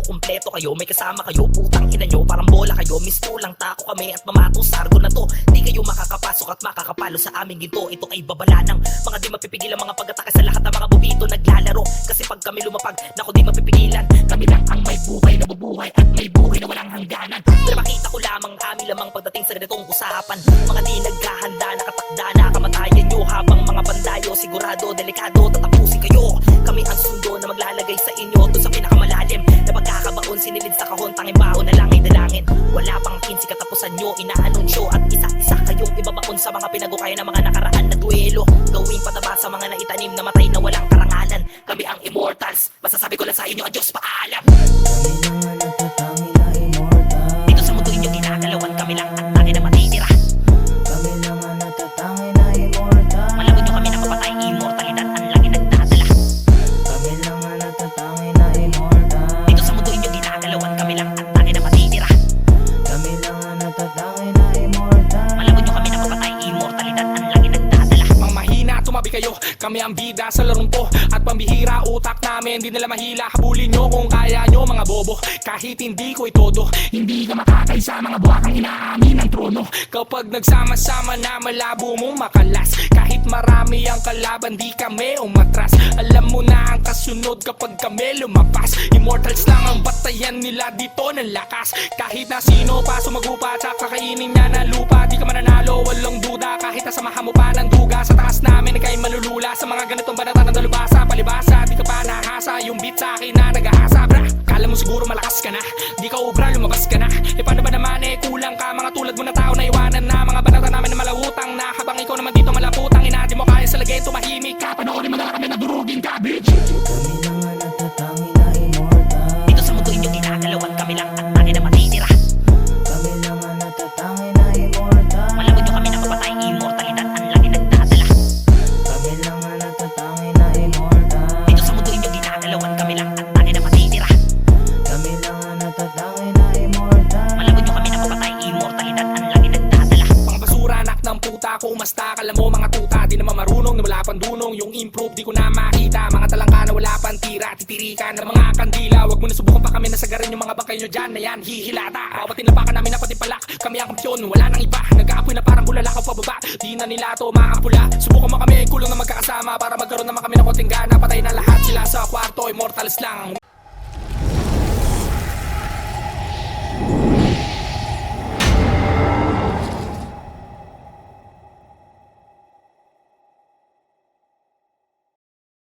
kumpleto kayo, may kasama kayo, putang ina nyo, parang bola kayo. Misto lang tako kami at mamato sargo na to. Di kayo makakapasok at makakapalo sa aming ginto. Ito ay babala ng mga di mapipigil ang mga pag-atake sa lahat ng mga bubito naglalaro. Kasi pag kami lumapag, naku di mapipigilan. Kami lang ang may buhay na bubuhay at may buhay na walang hangganan. Pero makita ko lamang kami lamang pagdating sa ganitong usapan. Mga di naghahanda, nakatakda na kamatayan nyo. Habang mga pandayo, sigurado, delikado, tatapusin kayo. Kami ang sundo na maglalagay sa inyo doon sa pinakamalalim na pagkakabaon, sinilid sa kahon, tanging baon na lang ay dalangin. Wala pang 15 katapusan nyo, inaanunsyo at isa-isa kayong ibabaon sa mga pinagukaya ng mga nakaraan na duelo. Gawing pataba sa mga naitanim na matay na walang karangalan. Kami ang immortals, masasabi ko lang sa inyo, adios, paalam. Kami lang ang natatangi na immortal. Dito sa mundo inyong ginagalawan, kami lang ang tangin na matitira. Kami lang ang natatangi na immortal. Malagot nyo kami na kapatay, immortalidad ang lagi nagdadala. Kami lang ang natatangi na immortal. Dito sa mundo inyong ginagalawan, kami lang ang tangin na matitira. Kami lang ang natatangi na immortal. Malagot nyo kami na kapatay, immortalidad ang lagi nagdadala. Mang mahina, tumabi kayo, kami ang bida sa larong to. At pambihira, utak namin, di nila mahila. Habulin nyo kung kaya nyo mga bobo. Kahit hindi ko itodo, hindi ka makakay sa mga buwakang inaamin ng trono. Kapag nagsama-sama na malabo mong makalas. Kahit marami ang kalaban, di kami umatras. Alam mo na ang kasunod kapag kami lumabas. Immortals lang ang batayan nila dito ng lakas. Kahit na sino pa sumagupa at kakainin niya na lupa, di ka mananalo, walang duda. Kahit nasamahan mo pa ng duga, sa taas namin ika'y malulula. Sa mga ganitong banata ng dalubasa, palibasa, di ka pa nahasa. Yung beat sa akin na nag-ahasa, bra. Kala mo siguro malakas ka na, di ka ubra, lumabas ka na. E paano ba naman kulang ka, mga tulad mo na tao na iwanan na. Mga banata namin na malawutang na, habang ikaw naman dito malaputang ina. Di mo kaya sa lagay, tumahimik ka, panoorin mo na lang kami na durugin ka, bitch. Kami lang ang natatangi na immortal. Dito sa mundo inyong ginagalawan, kami lang ang tangin na matitira. Kami lang ang natatangi na immortal. Malagot nyo kami na kapatay, immortalidad ang lagi nagdadala. Kami lang ang natatangi na immortal. Dito sa mundo inyong ginagalawan, kami lang ang tangin na matitira. Kami lang ang natatangi na immortal. Malagot nyo kami na kapatay, immortalidad ang lagi nagdadala. Mga basura, anak ng puta, kumasta, kala mo mga tuta. Di naman marunong na wala pang dunong, yung improve di ko na makita. Mga talangka na wala pang tira, titirikan ng mga kandila. Wag mo na subukan pa kami na sagarin yung mga bangkay nyo dyan na yan, hihilata. Bawat tinapakan namin na pati palak, kami ang kampiyon, wala nang iba. Nag-aapoy na parang bulalakaw pababa, di na nila to maapula. Subukan mo kami, kulong na magkakasama para magkaroon naman kami ng konting gana. Patay na lahat sila sa kwarto, immortals lang.